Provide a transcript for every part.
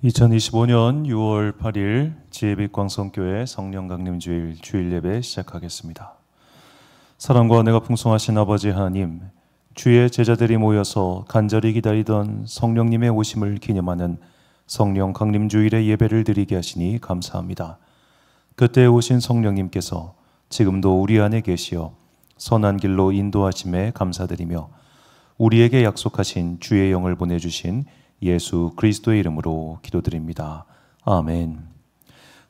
2025년 6월 8일 지혜빛광성교회 성령강림주일 주일예배 시작하겠습니다. 사랑과 은혜가 풍성하신 아버지 하나님, 주의 제자들이 모여서 간절히 기다리던 성령님의 오심을 기념하는 성령강림주일의 예배를 드리게 하시니 감사합니다. 그때 오신 성령님께서 지금도 우리 안에 계시어 선한 길로 인도하심에 감사드리며 우리에게 약속하신 주의 영을 보내주신 예수 그리스도의 이름으로 기도드립니다. 아멘.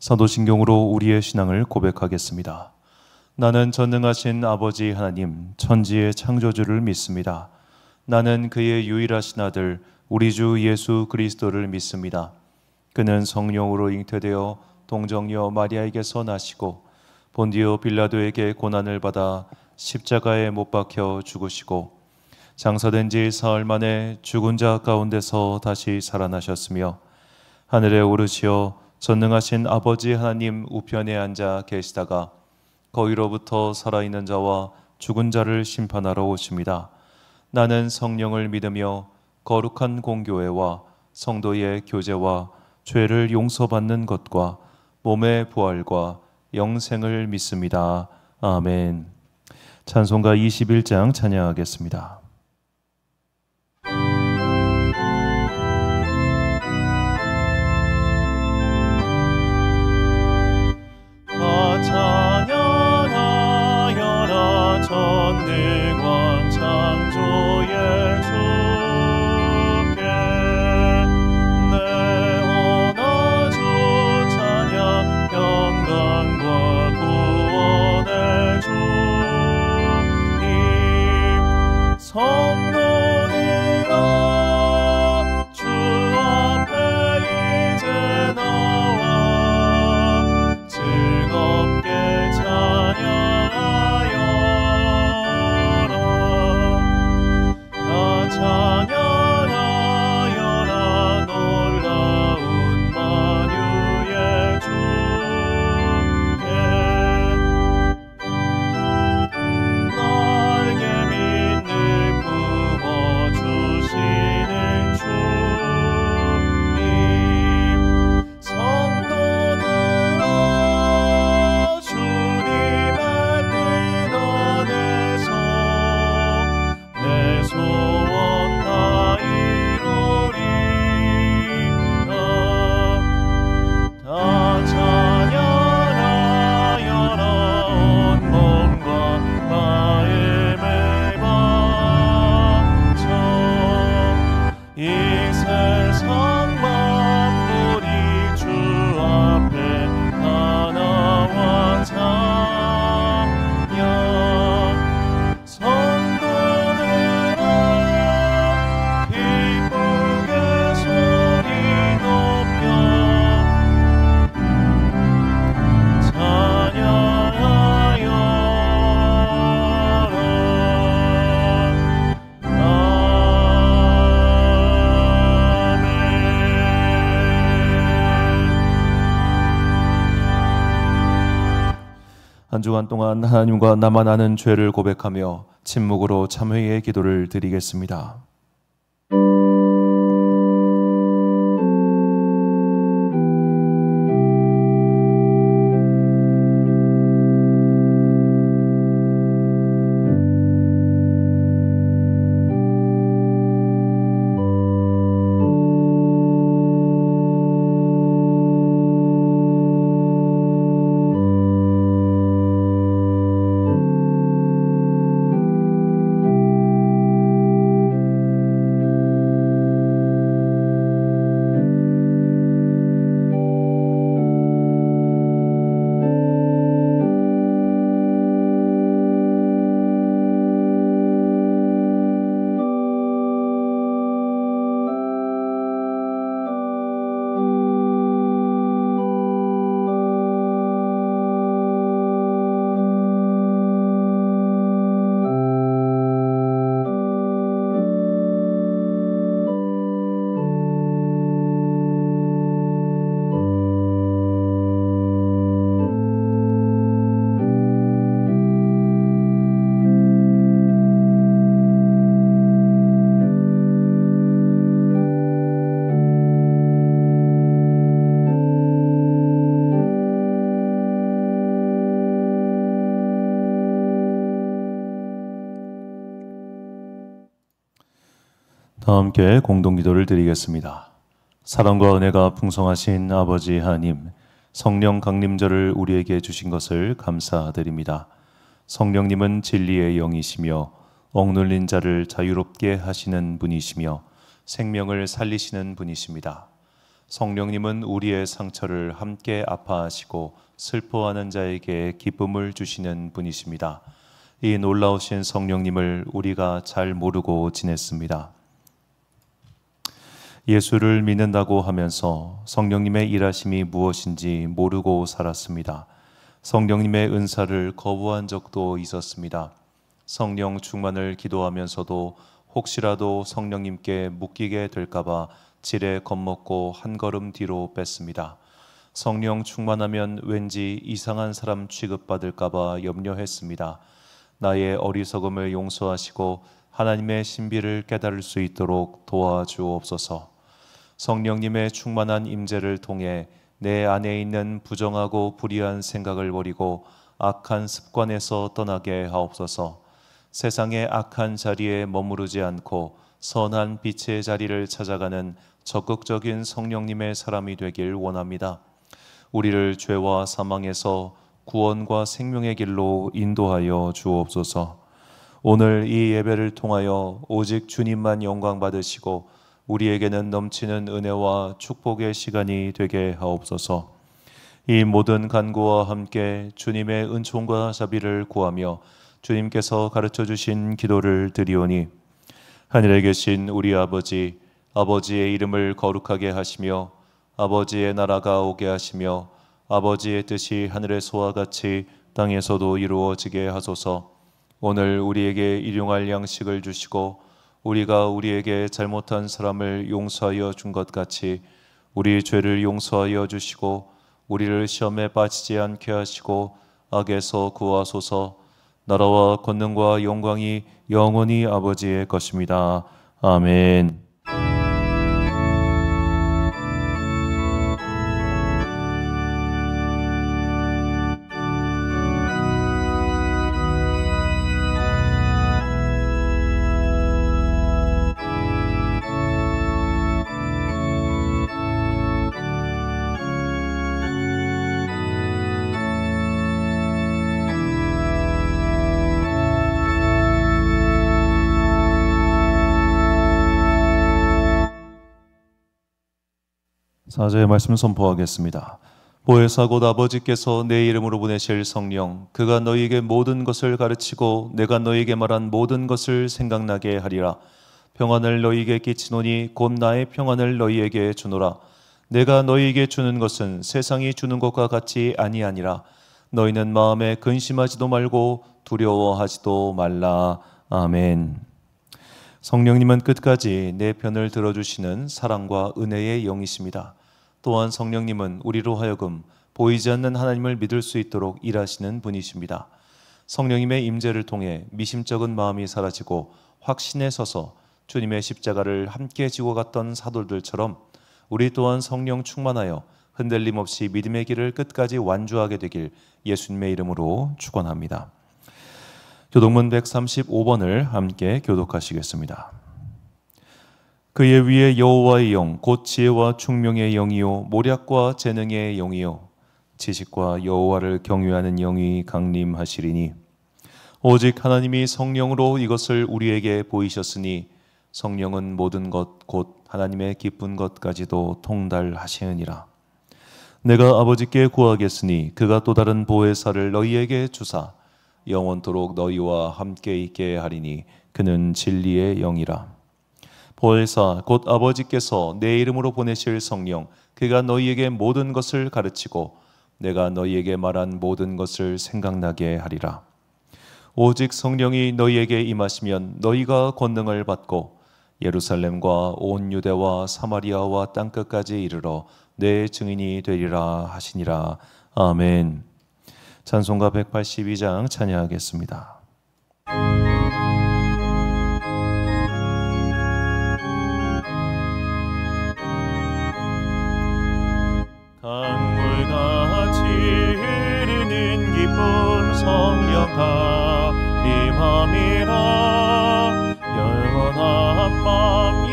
사도신경으로 우리의 신앙을 고백하겠습니다. 나는 전능하신 아버지 하나님, 천지의 창조주를 믿습니다. 나는 그의 유일하신 아들 우리 주 예수 그리스도를 믿습니다. 그는 성령으로 잉태되어 동정녀 마리아에게서 나시고 본디오 빌라도에게 고난을 받아 십자가에 못 박혀 죽으시고 장사된 지 사흘 만에 죽은 자 가운데서 다시 살아나셨으며 하늘에 오르시어 전능하신 아버지 하나님 우편에 앉아 계시다가 거기로부터 살아있는 자와 죽은 자를 심판하러 오십니다. 나는 성령을 믿으며 거룩한 공교회와 성도의 교제와 죄를 용서받는 것과 몸의 부활과 영생을 믿습니다. 아멘. 찬송가 21장 찬양하겠습니다. 찬양하여라 전능왕 창조의 주께 내 언어 주 찬양 영광과 구원의 주님 성도들아 주 앞에 이제 나와 즐겁게 찬양하여라 다 찬양하여라 놀라운 만유의 주께 날개 믿는 품어주시는 주님 성도들아 주님의 뜻 안에서 내 소원 다 이루리라 다 찬양하여라 온몸과 마음을 바쳐 이 세상 만물이 주 앞에 하나와 찬양 성도들아 기쁘게 소리 높여 한 주간 동안 하나님과 나만 아는 죄를 고백하며 침묵으로 참회의 기도를 드리겠습니다. 다 함께 공동기도를 드리겠습니다. 사랑과 은혜가 풍성하신 아버지 하나님, 성령 강림절을 우리에게 주신 것을 감사드립니다. 성령님은 진리의 영이시며 억눌린 자를 자유롭게 하시는 분이시며 생명을 살리시는 분이십니다. 성령님은 우리의 상처를 함께 아파하시고 슬퍼하는 자에게 기쁨을 주시는 분이십니다. 이 놀라우신 성령님을 우리가 잘 모르고 지냈습니다. 예수를 믿는다고 하면서 성령님의 일하심이 무엇인지 모르고 살았습니다. 성령님의 은사를 거부한 적도 있었습니다. 성령 충만을 기도하면서도 혹시라도 성령님께 묶이게 될까봐 지레 겁먹고 한 걸음 뒤로 뺐습니다. 성령 충만하면 왠지 이상한 사람 취급받을까봐 염려했습니다. 나의 어리석음을 용서하시고 하나님의 신비를 깨달을 수 있도록 도와주옵소서. 성령님의 충만한 임재를 통해 내 안에 있는 부정하고 불의한 생각을 버리고 악한 습관에서 떠나게 하옵소서. 세상의 악한 자리에 머무르지 않고 선한 빛의 자리를 찾아가는 적극적인 성령님의 사람이 되길 원합니다. 우리를 죄와 사망에서 구원과 생명의 길로 인도하여 주옵소서. 오늘 이 예배를 통하여 오직 주님만 영광 받으시고 우리에게는 넘치는 은혜와 축복의 시간이 되게 하옵소서. 이 모든 간구와 함께 주님의 은총과 자비를 구하며 주님께서 가르쳐 주신 기도를 드리오니, 하늘에 계신 우리 아버지, 아버지의 이름을 거룩하게 하시며 아버지의 나라가 오게 하시며 아버지의 뜻이 하늘에서와 같이 땅에서도 이루어지게 하소서. 오늘 우리에게 일용할 양식을 주시고 우리가 우리에게 잘못한 사람을 용서하여 준 것 같이 우리 죄를 용서하여 주시고 우리를 시험에 빠지지 않게 하시고 악에서 구하소서. 나라와 권능과 영광이 영원히 아버지의 것입니다. 아멘. 사제의 말씀 선포하겠습니다. 보혜사 곧 아버지께서 내 이름으로 보내실 성령, 그가 너희에게 모든 것을 가르치고 내가 너희에게 말한 모든 것을 생각나게 하리라. 평안을 너희에게 끼치노니 곧 나의 평안을 너희에게 주노라. 내가 너희에게 주는 것은 세상이 주는 것과 같이 아니하니라. 너희는 마음에 근심하지도 말고 두려워하지도 말라. 아멘. 성령님은 끝까지 내 편을 들어주시는 사랑과 은혜의 영이십니다. 또한 성령님은 우리로 하여금 보이지 않는 하나님을 믿을 수 있도록 일하시는 분이십니다. 성령님의 임재를 통해 미심쩍은 마음이 사라지고 확신에 서서 주님의 십자가를 함께 지고 갔던 사도들처럼 우리 또한 성령 충만하여 흔들림 없이 믿음의 길을 끝까지 완주하게 되길 예수님의 이름으로 축원합니다. 교독문 135번을 함께 교독하시겠습니다. 그의 위에 여호와의 영, 곧 지혜와 총명의 영이요 모략과 재능의 영이요 지식과 여호와를 경외하는 영이 강림하시리니, 오직 하나님이 성령으로 이것을 우리에게 보이셨으니 성령은 모든 것 곧 하나님의 기쁜 것까지도 통달하시느니라. 내가 아버지께 구하겠으니 그가 또 다른 보혜사를 너희에게 주사 영원토록 너희와 함께 있게 하리니 그는 진리의 영이라. 보혜사 곧 아버지께서 내 이름으로 보내실 성령, 그가 너희에게 모든 것을 가르치고 내가 너희에게 말한 모든 것을 생각나게 하리라. 오직 성령이 너희에게 임하시면 너희가 권능을 받고 예루살렘과 온 유대와 사마리아와 땅끝까지 이르러 내 증인이 되리라 하시니라. 아멘. 찬송가 182장 찬양하겠습니다. 강물같이 흐르는 기쁨 성령 강림함이라. 영원한 맘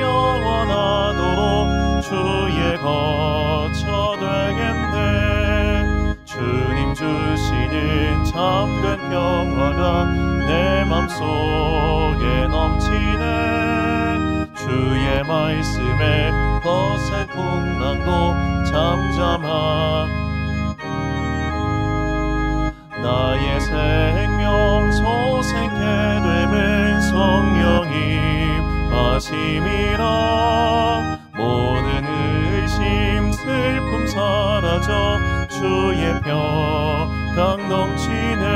말씀에 거센 풍랑도 잠잠하 나의 생명 소생케 됨은 성령님 하심이라 모든 의심 슬픔 사라져 주의 평강 넘치네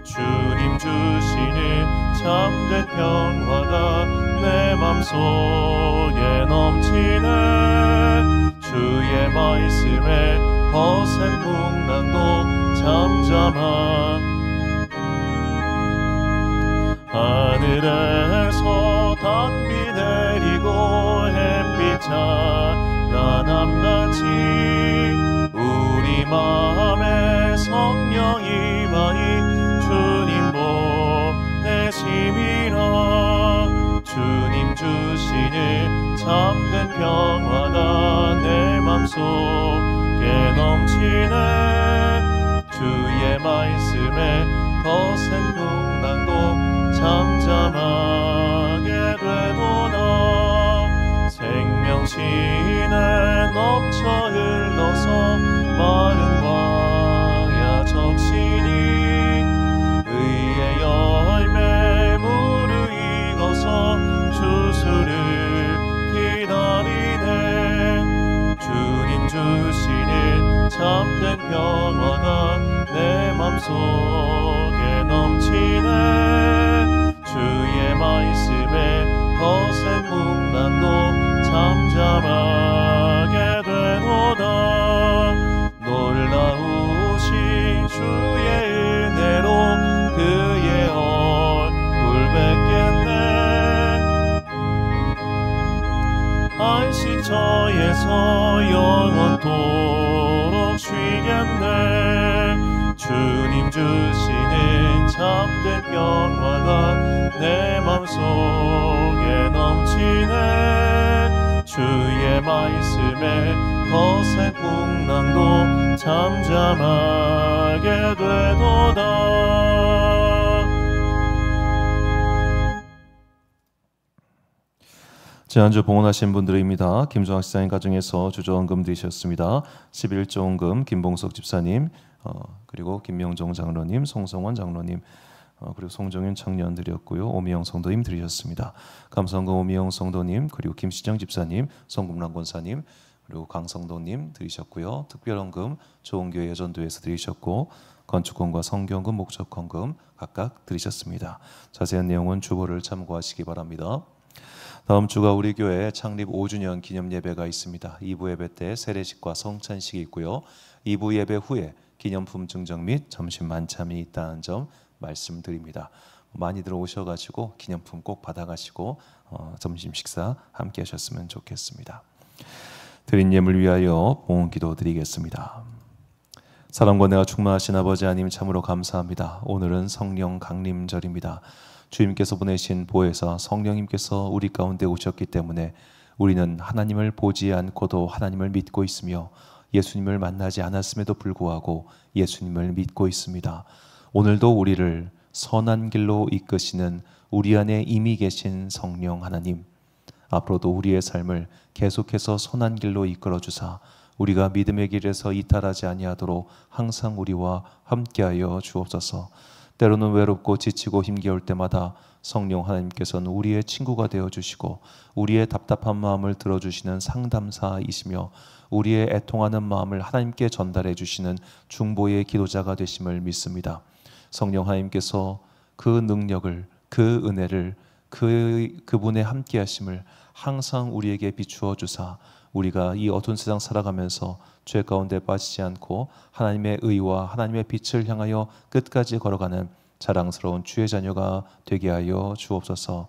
주님 주시는 참된 평화가 내 맘속에 넘치네 주의 말씀에 거센 풍랑도 잠잠하 하늘에서 단비 내리고 햇빛 찬란함같이 우리 마음에 성령 임하니 주님 보내심이라 주님 주시는 참된 평화가 내 맘속에 넘치네 주의 말씀에 거센 풍랑도 잠잠하게 되도다 생명신에 넘쳐 흘러서 마른 광야 적시니 의의 열매 무르익어서 주수를 기다리네 주님 주시는 참된 평화가 내 맘속에 넘치네 주의 말씀에 거센 풍랑도 잠잠하게 되도다 놀라우신 주의 은혜로 그의 얼굴 뵙겠네 안식처에서 영원토록 쉬겠네 주님 주시는 참된 평화가 내 맘속에 넘치네 주의 말씀에 거센 풍랑도 잠잠하게 되도다 지난주 봉헌하신 분들입니다. 김종학 집사님 가정에서 주저헌금 드리셨습니다. 11조헌금 김봉석 집사님 그리고 김명종 장로님, 송성원 장로님 그리고 송정윤 청년 드렸고요. 오미영 성도님 드리셨습니다. 감성금 오미영 성도님 그리고 김시정 집사님, 성금란 권사님 그리고 강성도님 드리셨고요. 특별헌금 좋은교회 여전도에서 드리셨고 건축헌금과 성경금, 목적헌금 각각 드리셨습니다. 자세한 내용은 주보를 참고하시기 바랍니다. 다음 주가 우리 교회 창립 5주년 기념 예배가 있습니다. 2부 예배 때 세례식과 성찬식이 있고요. 2부 예배 후에 기념품 증정 및 점심 만찬이 있다는 점 말씀드립니다. 많이들 오셔가지고 기념품 꼭 받아가시고 점심 식사 함께 하셨으면 좋겠습니다. 드린 예물 위하여 봉헌 기도 드리겠습니다. 사랑과 은혜가 충만하신 아버지 하나님 참으로 감사합니다. 오늘은 성령 강림절입니다. 주님께서 보내신 보혜사 성령님께서 우리 가운데 오셨기 때문에 우리는 하나님을 보지 않고도 하나님을 믿고 있으며 예수님을 만나지 않았음에도 불구하고 예수님을 믿고 있습니다. 오늘도 우리를 선한 길로 이끄시는 우리 안에 이미 계신 성령 하나님, 앞으로도 우리의 삶을 계속해서 선한 길로 이끌어 주사 우리가 믿음의 길에서 이탈하지 아니하도록 항상 우리와 함께하여 주옵소서. 때로는 외롭고 지치고 힘겨울 때마다 성령 하나님께서는 우리의 친구가 되어주시고 우리의 답답한 마음을 들어주시는 상담사이시며 우리의 애통하는 마음을 하나님께 전달해 주시는 중보의 기도자가 되심을 믿습니다. 성령 하나님께서 그 능력을, 그 은혜를, 그분의 함께 하심을 항상 우리에게 비추어 주사 우리가 이 어두운 세상 살아가면서 죄 가운데 빠지지 않고 하나님의 의와 하나님의 빛을 향하여 끝까지 걸어가는 자랑스러운 주의 자녀가 되게 하여 주옵소서.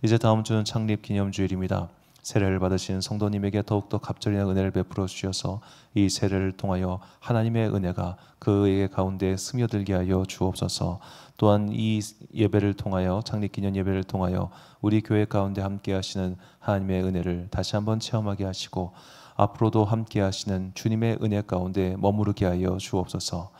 이제 다음 주는 창립 기념주일입니다. 세례를 받으신 성도님에게 더욱더 갑절이나 은혜를 베풀어 주셔서 이 세례를 통하여 하나님의 은혜가 그의 가운데 스며들게 하여 주옵소서. 또한 이 예배를 통하여 창립 기념 예배를 통하여 우리 교회 가운데 함께 하시는 하나님의 은혜를 다시 한번 체험하게 하시고 앞으로도 함께 하시는 주님의 은혜 가운데 머무르게 하여 주옵소서.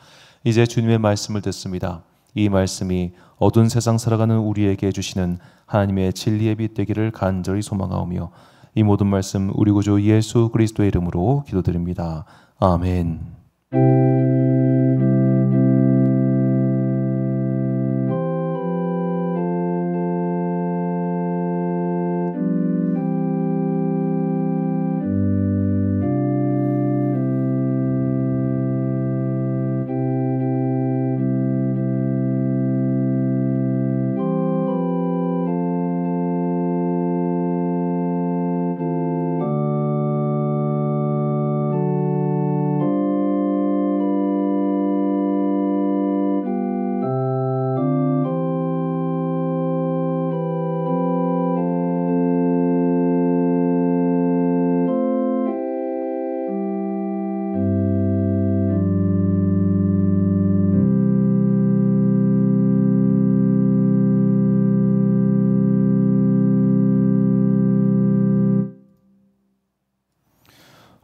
이제 주님의 말씀을 듣습니다. 이 말씀이 어두운 세상 살아가는 우리에게 주시는 하나님의 진리의 빛 되기를 간절히 소망하오며 이 모든 말씀 우리 구주 예수 그리스도의 이름으로 기도드립니다. 아멘.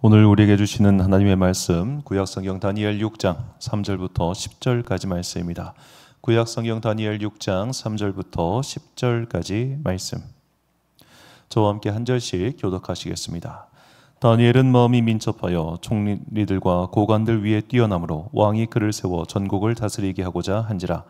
오늘 우리에게 주시는 하나님의 말씀 구약성경 다니엘 6장 3절부터 10절까지 말씀입니다. 구약성경 다니엘 6장 3절부터 10절까지 말씀. 저와 함께 한 절씩 교독하시겠습니다. 다니엘은 마음이 민첩하여 총리들과 고관들 위에 뛰어남으로 왕이 그를 세워 전국을 다스리게 하고자 한지라.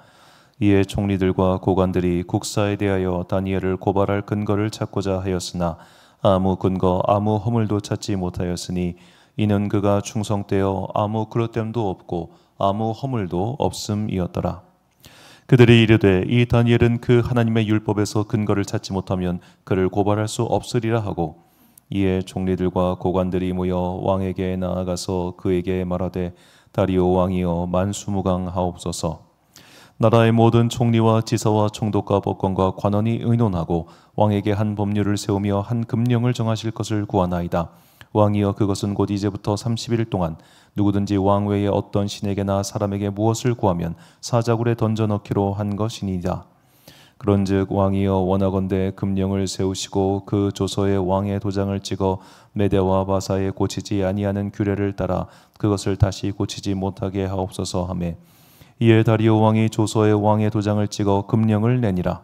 이에 총리들과 고관들이 국사에 대하여 다니엘을 고발할 근거를 찾고자 하였으나 아무 근거 아무 허물도 찾지 못하였으니 이는 그가 충성되어 아무 그릇됨도 없고 아무 허물도 없음이었더라. 그들이 이르되 이 다니엘은 그 하나님의 율법에서 근거를 찾지 못하면 그를 고발할 수 없으리라 하고, 이에 총리들과 고관들이 모여 왕에게 나아가서 그에게 말하되 다리오 왕이여 만수무강하옵소서. 나라의 모든 총리와 지사와 총독과 법관과 관원이 의논하고 왕에게 한 법률을 세우며 한 금령을 정하실 것을 구하나이다. 왕이여 그것은 곧 이제부터 30일 동안 누구든지 왕 외에 어떤 신에게나 사람에게 무엇을 구하면 사자굴에 던져 넣기로 한 것이니이다. 그런즉 왕이여 원하건대 금령을 세우시고 그 조서에 왕의 도장을 찍어 메대와 바사에 고치지 아니하는 규례를 따라 그것을 다시 고치지 못하게 하옵소서 하매, 이에 다리오 왕이 조서에 왕의 도장을 찍어 금령을 내니라.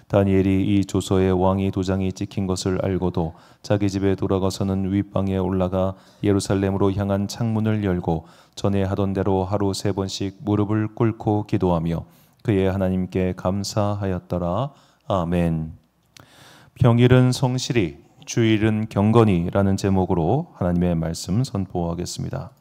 다니엘이 이 조서에 왕의 도장이 찍힌 것을 알고도 자기 집에 돌아가서는 윗방에 올라가 예루살렘으로 향한 창문을 열고 전에 하던 대로 하루 3번씩 무릎을 꿇고 기도하며 그의 하나님께 감사하였더라. 아멘. 평일은 성실히, 주일은 경건히라는 제목으로 하나님의 말씀 선포하겠습니다.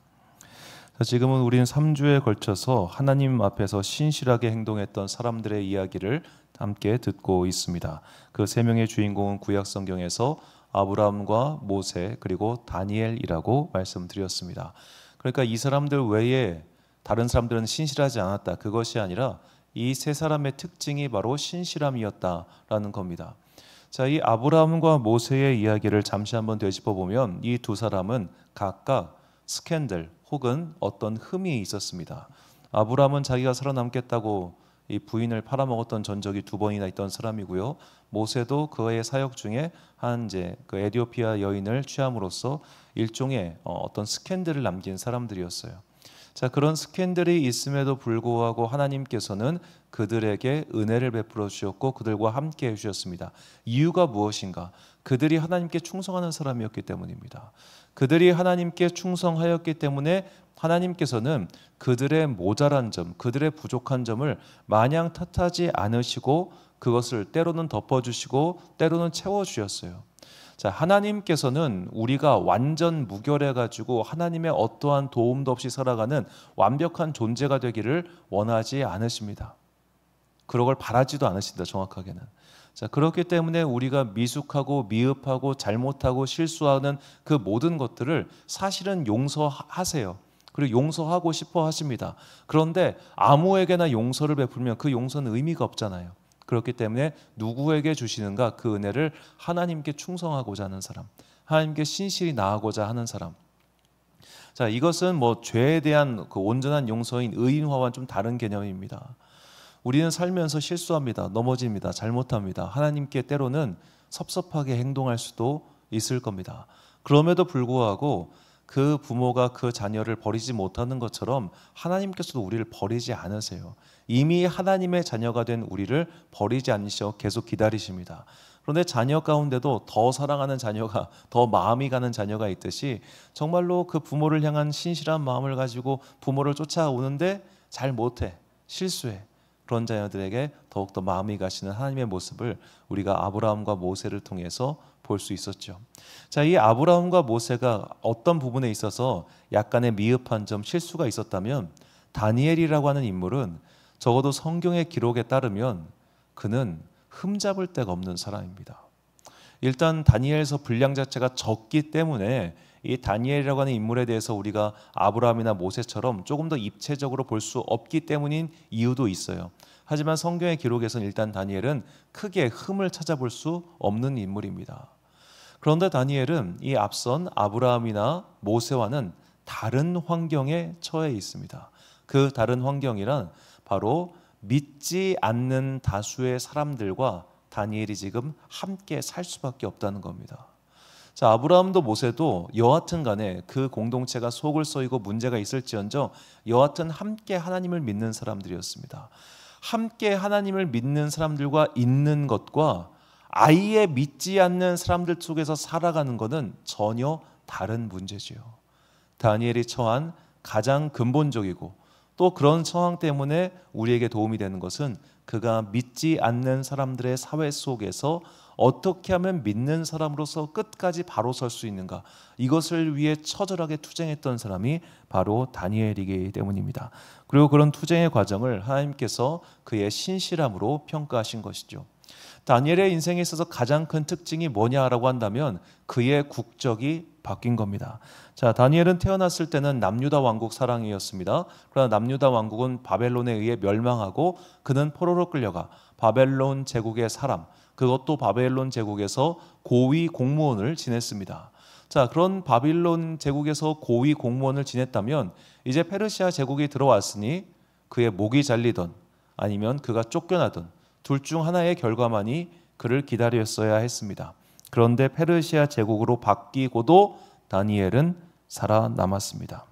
지금은 우리는 3주에 걸쳐서 하나님 앞에서 신실하게 행동했던 사람들의 이야기를 함께 듣고 있습니다. 그 3명의 주인공은 구약성경에서 아브라함과 모세 그리고 다니엘이라고 말씀드렸습니다. 그러니까 이 사람들 외에 다른 사람들은 신실하지 않았다, 그것이 아니라 이 3사람의 특징이 바로 신실함이었다라는 겁니다. 자, 이 아브라함과 모세의 이야기를 잠시 한번 되짚어 보면 이 2사람은 각각 스캔들 혹은 어떤 흠이 있었습니다. 아브라함은 자기가 살아남겠다고 이 부인을 팔아먹었던 전적이 2번이나 있던 사람이고요. 모세도 그의 사역 중에 한 그 에티오피아 여인을 취함으로써 일종의 어떤 스캔들을 남긴 사람들이었어요. 자, 그런 스캔들이 있음에도 불구하고 하나님께서는 그들에게 은혜를 베풀어 주셨고 그들과 함께 해주셨습니다. 이유가 무엇인가? 그들이 하나님께 충성하는 사람이었기 때문입니다. 그들이 하나님께 충성하였기 때문에 하나님께서는 그들의 모자란 점, 그들의 부족한 점을 마냥 탓하지 않으시고 그것을 때로는 덮어주시고 때로는 채워주셨어요. 자, 하나님께서는 우리가 완전 무결해가지고 하나님의 어떠한 도움도 없이 살아가는 완벽한 존재가 되기를 원하지 않으십니다. 그런 걸 바라지도 않으신다, 정확하게는. 자, 그렇기 때문에 우리가 미숙하고 미흡하고 잘못하고 실수하는 그 모든 것들을 사실은 용서하세요. 그리고 용서하고 싶어 하십니다. 그런데 아무에게나 용서를 베풀면 그 용서는 의미가 없잖아요. 그렇기 때문에 누구에게 주시는가? 그 은혜를 하나님께 충성하고자 하는 사람, 하나님께 신실히 나아가고자 하는 사람. 자, 이것은 뭐 죄에 대한 그 온전한 용서인 의인화와는 좀 다른 개념입니다. 우리는 살면서 실수합니다. 넘어집니다. 잘못합니다. 하나님께 때로는 섭섭하게 행동할 수도 있을 겁니다. 그럼에도 불구하고 그 부모가 그 자녀를 버리지 못하는 것처럼 하나님께서도 우리를 버리지 않으세요. 이미 하나님의 자녀가 된 우리를 버리지 않으셔 계속 기다리십니다. 그런데 자녀 가운데도 더 사랑하는 자녀가, 더 마음이 가는 자녀가 있듯이 정말로 그 부모를 향한 신실한 마음을 가지고 부모를 쫓아오는데 잘 못해, 실수해. 그런 자녀들에게 더욱더 마음이 가시는 하나님의 모습을 우리가 아브라함과 모세를 통해서 볼 수 있었죠. 자, 이 아브라함과 모세가 어떤 부분에 있어서 약간의 미흡한 점, 실수가 있었다면 다니엘이라고 하는 인물은 적어도 성경의 기록에 따르면 그는 흠잡을 데가 없는 사람입니다. 일단 다니엘서 분량 자체가 적기 때문에 이 다니엘이라고 하는 인물에 대해서 우리가 아브라함이나 모세처럼 조금 더 입체적으로 볼 수 없기 때문인 이유도 있어요. 하지만 성경의 기록에서는 일단 다니엘은 크게 흠을 찾아볼 수 없는 인물입니다. 그런데 다니엘은 이 앞선 아브라함이나 모세와는 다른 환경에 처해 있습니다. 그 다른 환경이란 바로 믿지 않는 다수의 사람들과 다니엘이 지금 함께 살 수밖에 없다는 겁니다. 자, 아브라함도 모세도 여하튼 간에 그 공동체가 속을 썩이고 문제가 있을지언정 여하튼 함께 하나님을 믿는 사람들이었습니다. 함께 하나님을 믿는 사람들과 있는 것과 아예 믿지 않는 사람들 속에서 살아가는 것은 전혀 다른 문제지요. 다니엘이 처한 가장 근본적이고 또 그런 상황 때문에 우리에게 도움이 되는 것은 그가 믿지 않는 사람들의 사회 속에서 어떻게 하면 믿는 사람으로서 끝까지 바로 설 수 있는가, 이것을 위해 처절하게 투쟁했던 사람이 바로 다니엘이기 때문입니다. 그리고 그런 투쟁의 과정을 하나님께서 그의 신실함으로 평가하신 것이죠. 다니엘의 인생에 있어서 가장 큰 특징이 뭐냐라고 한다면 그의 국적이 바뀐 겁니다. 자, 다니엘은 태어났을 때는 남유다 왕국 사랑이었습니다. 그러나 남유다 왕국은 바벨론에 의해 멸망하고 그는 포로로 끌려가 바벨론 제국의 사람, 그것도 바벨론 제국에서 고위 공무원을 지냈습니다. 자, 그런 바빌론 제국에서 고위 공무원을 지냈다면 이제 페르시아 제국이 들어왔으니 그의 목이 잘리던 아니면 그가 쫓겨나던 둘 중 하나의 결과만이 그를 기다렸어야 했습니다. 그런데 페르시아 제국으로 바뀌고도 다니엘은 살아남았습니다.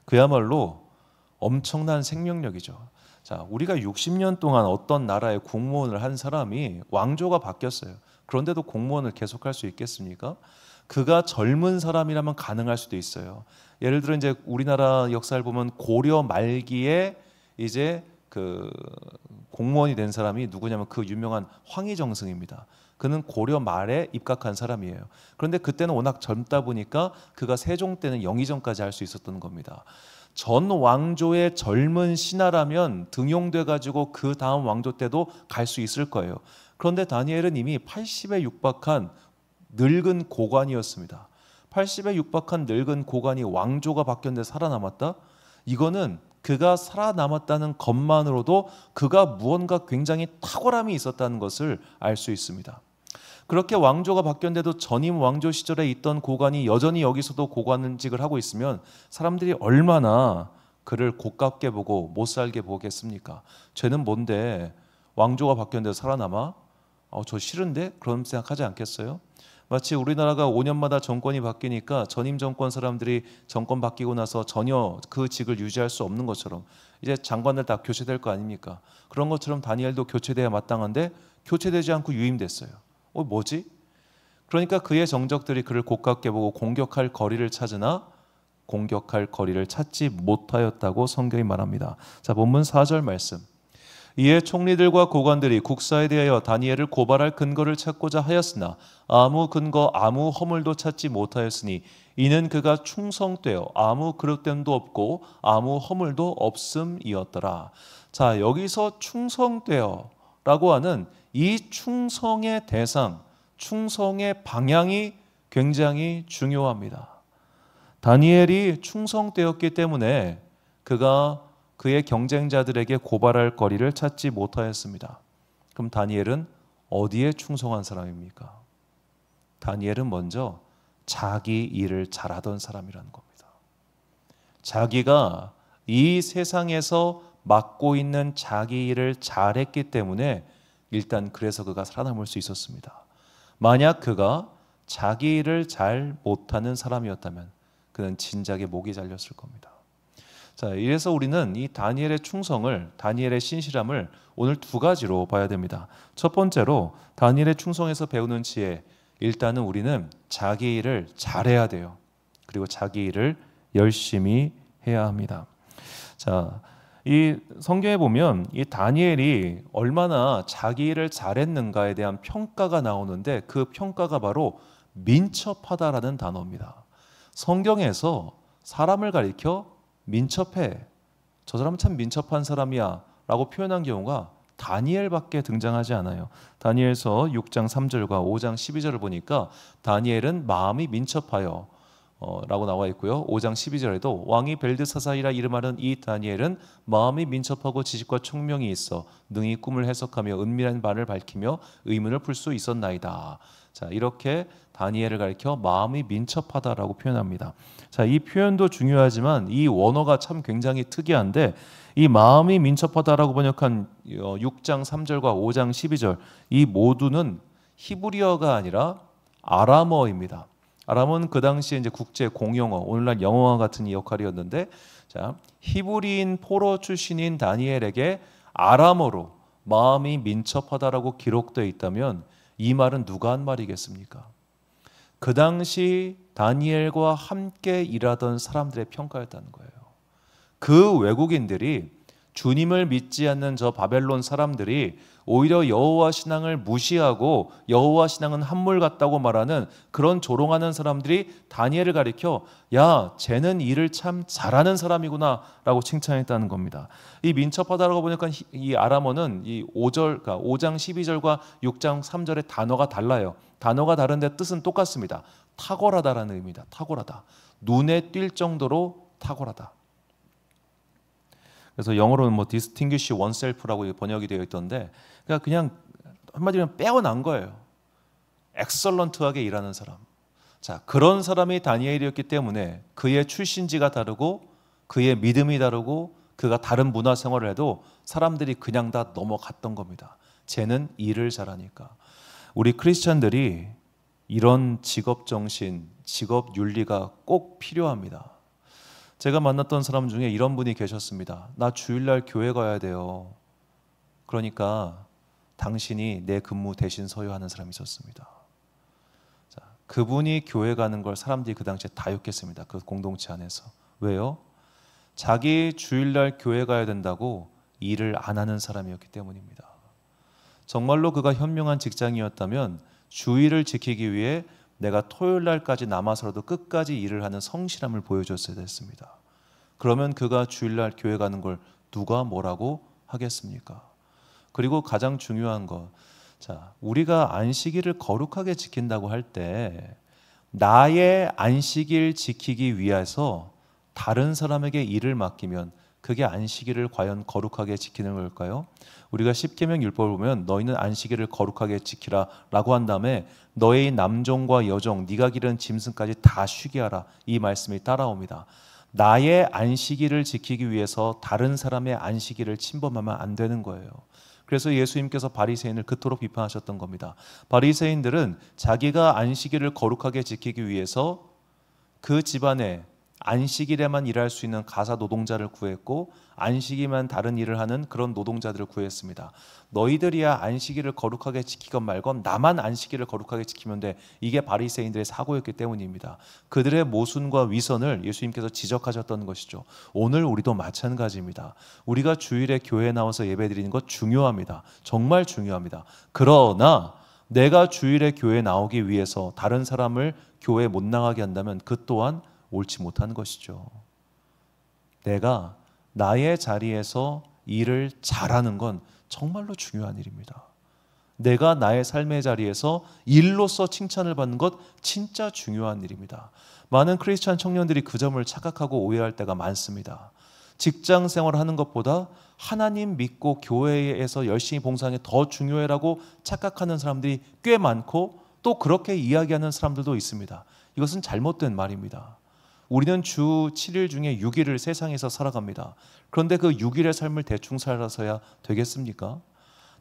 그야말로 엄청난 생명력이죠. 자, 우리가 60년 동안 어떤 나라의 공무원을 한 사람이 왕조가 바뀌었어요. 그런데도 공무원을 계속할 수 있겠습니까? 그가 젊은 사람이라면 가능할 수도 있어요. 예를 들어 이제 우리나라 역사를 보면 고려 말기에 이제 그 공무원이 된 사람이 누구냐면 그 유명한 황희정승입니다. 그는 고려 말에 입각한 사람이에요. 그런데 그때는 워낙 젊다 보니까 그가 세종 때는 영의정까지 할 수 있었던 겁니다. 전 왕조의 젊은 신하라면 등용돼 가지고 그 다음 왕조 때도 갈 수 있을 거예요. 그런데 다니엘은 이미 80에 육박한 늙은 고관이었습니다. 80에 육박한 늙은 고관이 왕조가 바뀌었는데 살아남았다? 이거는 그가 살아남았다는 것만으로도 그가 무언가 굉장히 탁월함이 있었다는 것을 알 수 있습니다. 그렇게 왕조가 바뀌었는데도 전임 왕조 시절에 있던 고관이 여전히 여기서도 고관직을 하고 있으면 사람들이 얼마나 그를 고깝게 보고 못 살게 보겠습니까? 쟤는 뭔데 왕조가 바뀌었는데 살아남아? 저 싫은데? 그런 생각하지 않겠어요? 마치 우리나라가 5년마다 정권이 바뀌니까 전임 정권 사람들이 정권 바뀌고 나서 전혀 그 직을 유지할 수 없는 것처럼 이제 장관들 다 교체될 거 아닙니까? 그런 것처럼 다니엘도 교체돼야 마땅한데 교체되지 않고 유임됐어요. 뭐지? 그러니까 그의 정적들이 그를 고깝게 보고 공격할 거리를 찾으나 공격할 거리를 찾지 못하였다고 성경이 말합니다. 자, 본문 4절 말씀. 이에 총리들과 고관들이 국사에 대하여 다니엘을 고발할 근거를 찾고자 하였으나 아무 근거 아무 허물도 찾지 못하였으니 이는 그가 충성되어 아무 그릇됨도 없고 아무 허물도 없음이었더라. 자, 여기서 충성되어라고 하는 이 충성의 대상, 충성의 방향이 굉장히 중요합니다. 다니엘이 충성되었기 때문에 그가 그의 경쟁자들에게 고발할 거리를 찾지 못하였습니다. 그럼 다니엘은 어디에 충성한 사람입니까? 다니엘은 먼저 자기 일을 잘하던 사람이라는 겁니다. 자기가 이 세상에서 맡고 있는 자기 일을 잘했기 때문에 일단 그래서 그가 살아남을 수 있었습니다. 만약 그가 자기 일을 잘 못하는 사람이었다면 그는 진작에 목이 잘렸을 겁니다. 자, 이래서 우리는 이 다니엘의 충성을, 다니엘의 신실함을 오늘 두 가지로 봐야 됩니다. 첫 번째로 다니엘의 충성에서 배우는 지혜, 일단은 우리는 자기 일을 잘해야 돼요. 그리고 자기 일을 열심히 해야 합니다. 자, 이 성경에 보면 이 다니엘이 얼마나 자기 일을 잘했는가에 대한 평가가 나오는데 그 평가가 바로 민첩하다라는 단어입니다. 성경에서 사람을 가리켜 민첩해, 저 사람은 참 민첩한 사람이야 라고 표현한 경우가 다니엘밖에 등장하지 않아요. 다니엘서 6장 3절과 5장 12절을 보니까 다니엘은 마음이 민첩하여 라고 나와 있고요. 5장 12절에도 왕이 벨드사사이라 이름하는 이 다니엘은 마음이 민첩하고 지식과 총명이 있어 능히 꿈을 해석하며 은밀한 바를 밝히며 의문을 풀 수 있었나이다. 자, 이렇게 다니엘을 가리켜 마음이 민첩하다라고 표현합니다. 자, 이 표현도 중요하지만 이 원어가 참 굉장히 특이한데 이 마음이 민첩하다라고 번역한 6장 3절과 5장 12절 이 모두는 히브리어가 아니라 아람어입니다. 아람어는 그 당시에 이제 국제 공용어, 오늘날 영어와 같은 역할이었는데, 자, 히브리인 포로 출신인 다니엘에게 아람어로 마음이 민첩하다라고 기록되어 있다면 이 말은 누가 한 말이겠습니까? 그 당시 다니엘과 함께 일하던 사람들의 평가였다는 거예요. 그 외국인들이 주님을 믿지 않는 저 바벨론 사람들이 오히려 여호와 신앙을 무시하고 여호와 신앙은 한물 같다고 말하는 그런 조롱하는 사람들이 다니엘을 가리켜 야, 쟤는 일을 참 잘하는 사람이구나 라고 칭찬했다는 겁니다. 이 민첩하다라고 보니까 이 아람어는 이 5절, 그러니까 5장 12절과 6장 3절의 단어가 달라요. 단어가 다른데 뜻은 똑같습니다. 탁월하다라는 의미입니다. 탁월하다. 눈에 띌 정도로 탁월하다. 그래서 영어로는 뭐 distinguish oneself라고 번역이 되어 있던데 그냥 한마디로 빼어난 거예요. 엑설런트하게 일하는 사람. 자, 그런 사람이 다니엘이었기 때문에 그의 출신지가 다르고 그의 믿음이 다르고 그가 다른 문화 생활을 해도 사람들이 그냥 다 넘어갔던 겁니다. 쟤는 일을 잘하니까. 우리 크리스찬들이 이런 직업 정신, 직업 윤리가 꼭 필요합니다. 제가 만났던 사람 중에 이런 분이 계셨습니다. 나 주일날 교회 가야 돼요. 그러니까 당신이 내 근무 대신 서요하는 사람이 있었습니다. 자, 그분이 교회 가는 걸 사람들이 그 당시에 다 욕했습니다. 그 공동체 안에서. 왜요? 자기 주일날 교회 가야 된다고 일을 안 하는 사람이었기 때문입니다. 정말로 그가 현명한 직장이었다면 주일을 지키기 위해 내가 토요일날까지 남아서라도 끝까지 일을 하는 성실함을 보여줬어야 됐습니다. 그러면 그가 주일날 교회 가는 걸 누가 뭐라고 하겠습니까? 그리고 가장 중요한 것, 자, 우리가 안식일을 거룩하게 지킨다고 할 때 나의 안식일 지키기 위해서 다른 사람에게 일을 맡기면 그게 안식일을 과연 거룩하게 지키는 걸까요? 우리가 십계명 율법을 보면 너희는 안식일을 거룩하게 지키라 라고 한 다음에 너의 남종과 여종, 네가 기른 짐승까지 다 쉬게 하라 이 말씀이 따라옵니다. 나의 안식일을 지키기 위해서 다른 사람의 안식일을 침범하면 안 되는 거예요. 그래서 예수님께서 바리새인을 그토록 비판하셨던 겁니다. 바리새인들은 자기가 안식일을 거룩하게 지키기 위해서 그 집안에 안식일에만 일할 수 있는 가사 노동자를 구했고 안식일만 다른 일을 하는 그런 노동자들을 구했습니다. 너희들이야 안식일을 거룩하게 지키건 말건 나만 안식일을 거룩하게 지키면 돼. 이게 바리새인들의 사고였기 때문입니다. 그들의 모순과 위선을 예수님께서 지적하셨던 것이죠. 오늘 우리도 마찬가지입니다. 우리가 주일에 교회에 나와서 예배드리는 것 중요합니다. 정말 중요합니다. 그러나 내가 주일에 교회에 나오기 위해서 다른 사람을 교회에 못 나가게 한다면 그 또한 옳지 못한 것이죠. 내가 나의 자리에서 일을 잘하는 건 정말로 중요한 일입니다. 내가 나의 삶의 자리에서 일로서 칭찬을 받는 것 진짜 중요한 일입니다. 많은 크리스찬 청년들이 그 점을 착각하고 오해할 때가 많습니다. 직장 생활을 하는 것보다 하나님 믿고 교회에서 열심히 봉사하는 게 더 중요해라고 착각하는 사람들이 꽤 많고 또 그렇게 이야기하는 사람들도 있습니다. 이것은 잘못된 말입니다. 우리는 주 7일 중에 6일을 세상에서 살아갑니다. 그런데 그 6일의 삶을 대충 살아서야 되겠습니까?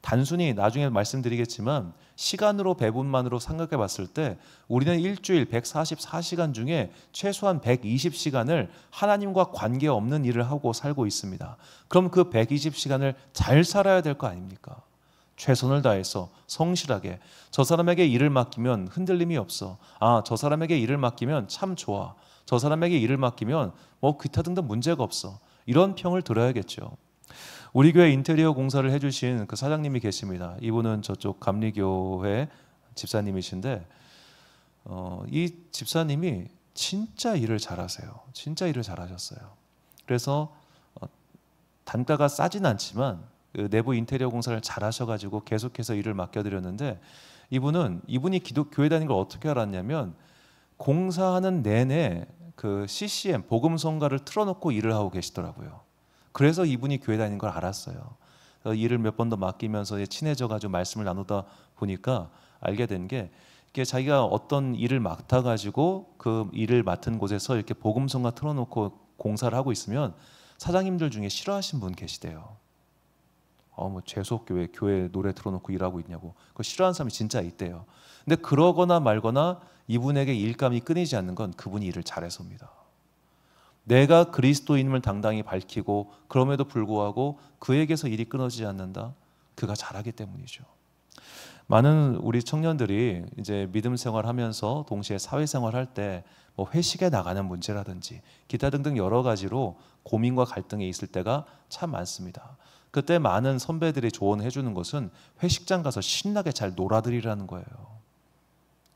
단순히 나중에 말씀드리겠지만 시간으로 배분만으로 생각해 봤을 때 우리는 일주일 144시간 중에 최소한 120시간을 하나님과 관계없는 일을 하고 살고 있습니다. 그럼 그 120시간을 잘 살아야 될 거 아닙니까? 최선을 다해서 성실하게. 저 사람에게 일을 맡기면 흔들림이 없어. 저 사람에게 일을 맡기면 참 좋아. 저 사람에게 일을 맡기면 뭐 기타 등등 문제가 없어. 이런 평을 들어야겠죠. 우리 교회 인테리어 공사를 해주신 그 사장님이 계십니다. 이분은 저쪽 감리교회 집사님이신데 이 집사님이 진짜 일을 잘하세요. 진짜 일을 잘하셨어요. 그래서 단가가 싸진 않지만 그 내부 인테리어 공사를 잘하셔가지고 계속해서 일을 맡겨드렸는데 이분이 교회 다니는 걸 어떻게 알았냐면 공사하는 내내 그 CCM 복음성가를 틀어놓고 일을 하고 계시더라고요. 그래서 이분이 교회 다니는 걸 알았어요. 일을 몇 번 더 맡기면서 친해져가지고 말씀을 나누다 보니까 알게 된 게 자기가 어떤 일을 맡아가지고 그 일을 맡은 곳에서 이렇게 복음성가 틀어놓고 공사를 하고 있으면 사장님들 중에 싫어하시는 분 계시대요. 뭐 재수없게 교회 노래 틀어놓고 일하고 있냐고. 그거 싫어하는 사람이 진짜 있대요. 근데 그러거나 말거나 이분에게 일감이 끊이지 않는 건 그분이 일을 잘해서입니다. 내가 그리스도인임을 당당히 밝히고 그럼에도 불구하고 그에게서 일이 끊어지지 않는다. 그가 잘하기 때문이죠. 많은 우리 청년들이 이제 믿음 생활하면서 동시에 사회생활할 때 뭐 회식에 나가는 문제라든지 기타 등등 여러 가지로 고민과 갈등이 있을 때가 참 많습니다. 그때 많은 선배들이 조언해 주는 것은 회식장 가서 신나게 잘 놀아드리라는 거예요.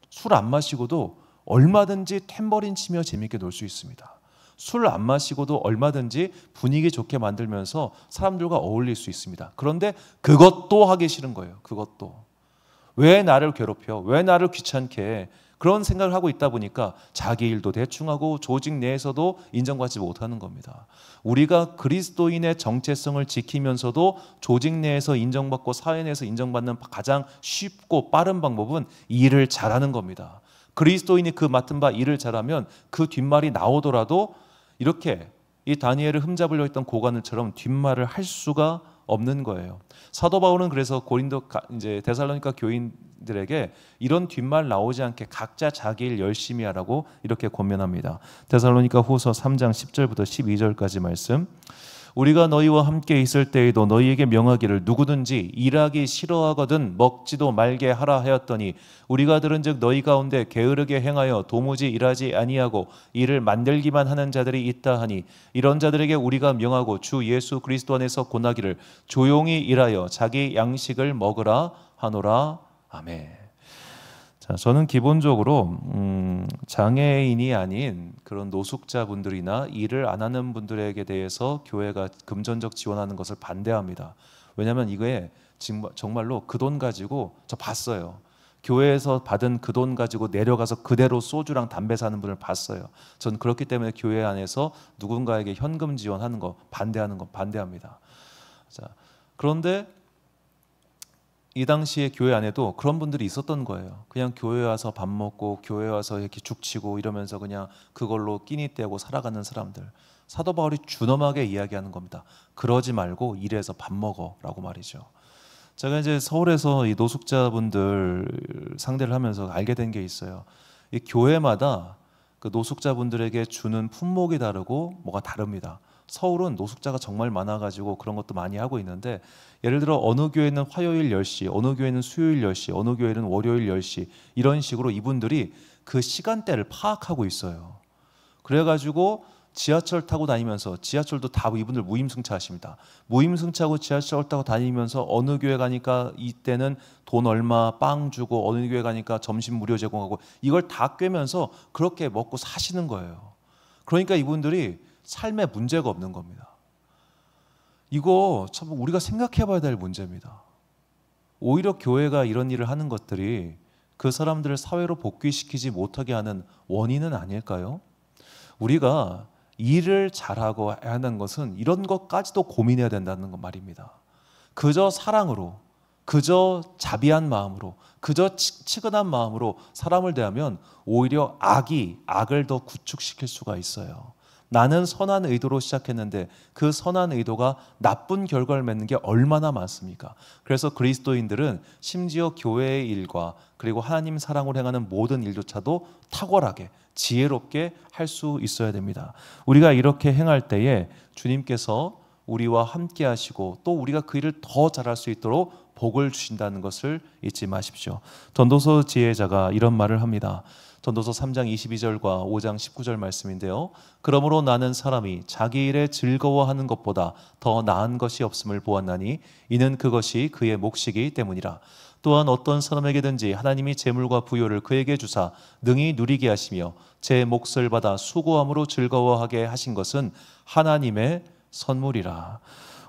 술 안 마시고도 얼마든지 탬버린 치며 재밌게 놀 수 있습니다. 술 안 마시고도 얼마든지 분위기 좋게 만들면서 사람들과 어울릴 수 있습니다. 그런데 그것도 하기 싫은 거예요. 그것도. 왜 나를 괴롭혀? 왜 나를 귀찮게 해? 그런 생각을 하고 있다 보니까 자기 일도 대충하고 조직 내에서도 인정받지 못하는 겁니다. 우리가 그리스도인의 정체성을 지키면서도 조직 내에서 인정받고 사회 내에서 인정받는 가장 쉽고 빠른 방법은 일을 잘하는 겁니다. 그리스도인이 그 맡은 바 일을 잘하면 그 뒷말이 나오더라도 이렇게 이 다니엘을 흠잡으려 했던 고관을처럼 뒷말을 할 수가 없는 거예요. 사도 바울은 그래서 이제 데살로니가 교인들에게 이런 뒷말 나오지 않게 각자 자기 일 열심히 하라고 이렇게 권면합니다. 데살로니가 후서 3장 10절부터 12절까지 말씀. 우리가 너희와 함께 있을 때에도 너희에게 명하기를 누구든지 일하기 싫어하거든 먹지도 말게 하라 하였더니 우리가 들은즉 너희 가운데 게으르게 행하여 도무지 일하지 아니하고 일을 만들기만 하는 자들이 있다 하니 이런 자들에게 우리가 명하고 주 예수 그리스도 안에서 권하기를 조용히 일하여 자기 양식을 먹으라 하노라. 아멘. 자, 저는 기본적으로 장애인이 아닌 그런 노숙자분들이나 일을 안 하는 분들에게 대해서 교회가 금전적 지원하는 것을 반대합니다. 왜냐하면 이거에 정말로 그 돈 가지고 저 봤어요. 교회에서 받은 그 돈 가지고 내려가서 그대로 소주랑 담배 사는 분을 봤어요. 전 그렇기 때문에 교회 안에서 누군가에게 현금 지원하는 거 반대합니다. 자, 그런데 이 당시에 교회 안에도 그런 분들이 있었던 거예요. 그냥 교회 와서 밥 먹고 교회 와서 이렇게 죽치고 이러면서 그냥 그걸로 끼니 떼고 살아가는 사람들. 사도 바울이 준엄하게 이야기하는 겁니다. 그러지 말고 일해서 밥 먹어라고 말이죠. 제가 이제 서울에서 이 노숙자분들 상대를 하면서 알게 된 게 있어요. 이 교회마다 그 노숙자분들에게 주는 품목이 다르고 뭐가 다릅니다. 서울은 노숙자가 정말 많아가지고 그런 것도 많이 하고 있는데 예를 들어 어느 교회는 화요일 10시, 어느 교회는 수요일 10시, 어느 교회는 월요일 10시 이런 식으로 이분들이 그 시간대를 파악하고 있어요. 그래가지고 지하철 타고 다니면서 지하철도 다 이분들 무임승차하십니다. 무임승차하고 지하철 타고 다니면서 어느 교회 가니까 이때는 돈 얼마 빵 주고 어느 교회 가니까 점심 무료 제공하고 이걸 다 꿰면서 그렇게 먹고 사시는 거예요. 그러니까 이분들이 삶에 문제가 없는 겁니다. 이거 참 우리가 생각해 봐야 될 문제입니다. 오히려 교회가 이런 일을 하는 것들이 그 사람들을 사회로 복귀시키지 못하게 하는 원인은 아닐까요? 우리가 일을 잘하고 하는 것은 이런 것까지도 고민해야 된다는 것 말입니다. 그저 사랑으로, 그저 자비한 마음으로, 그저 치근한 마음으로 사람을 대하면 오히려 악이 악을 더 구축시킬 수가 있어요. 나는 선한 의도로 시작했는데 그 선한 의도가 나쁜 결과를 맺는 게 얼마나 많습니까? 그래서 그리스도인들은 심지어 교회의 일과 그리고 하나님 사랑으로 행하는 모든 일조차도 탁월하게 지혜롭게 할 수 있어야 됩니다. 우리가 이렇게 행할 때에 주님께서 우리와 함께 하시고 또 우리가 그 일을 더 잘할 수 있도록 복을 주신다는 것을 잊지 마십시오. 전도서 지혜자가 이런 말을 합니다. 전도서 3장 22절과 5장 19절 말씀인데요. 그러므로 나는 사람이 자기 일에 즐거워하는 것보다 더 나은 것이 없음을 보았나니 이는 그것이 그의 몫이기 때문이라. 또한 어떤 사람에게든지 하나님이 재물과 부요를 그에게 주사 능히 누리게 하시며 제 몫을 받아 수고함으로 즐거워하게 하신 것은 하나님의 선물이라.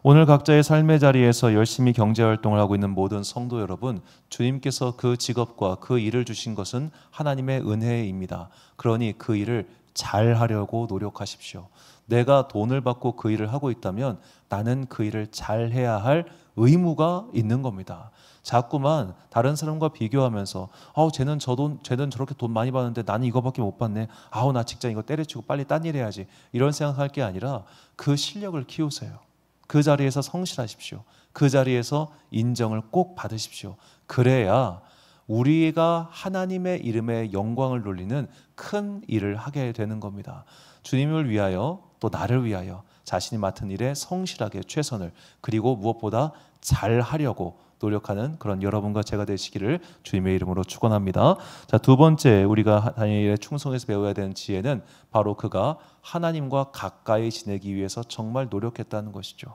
오늘 각자의 삶의 자리에서 열심히 경제활동을 하고 있는 모든 성도 여러분, 주님께서 그 직업과 그 일을 주신 것은 하나님의 은혜입니다. 그러니 그 일을 잘 하려고 노력하십시오. 내가 돈을 받고 그 일을 하고 있다면 나는 그 일을 잘 해야 할 의무가 있는 겁니다. 자꾸만 다른 사람과 비교하면서 쟤는 저렇게 돈 많이 받는데 나는 이거밖에 못 받네. 나 직장 이거 때려치고 빨리 딴 일 해야지. 이런 생각할 게 아니라 그 실력을 키우세요. 그 자리에서 성실하십시오. 그 자리에서 인정을 꼭 받으십시오. 그래야 우리가 하나님의 이름의 영광을 돌리는 큰 일을 하게 되는 겁니다. 주님을 위하여 또 나를 위하여 자신이 맡은 일에 성실하게 최선을, 그리고 무엇보다 잘하려고 노력하는 그런 여러분과 제가 되시기를 주님의 이름으로 축원합니다. 자, 두 번째 우리가 다니엘의 충성에서 배워야 되는 지혜는 바로 그가 하나님과 가까이 지내기 위해서 정말 노력했다는 것이죠.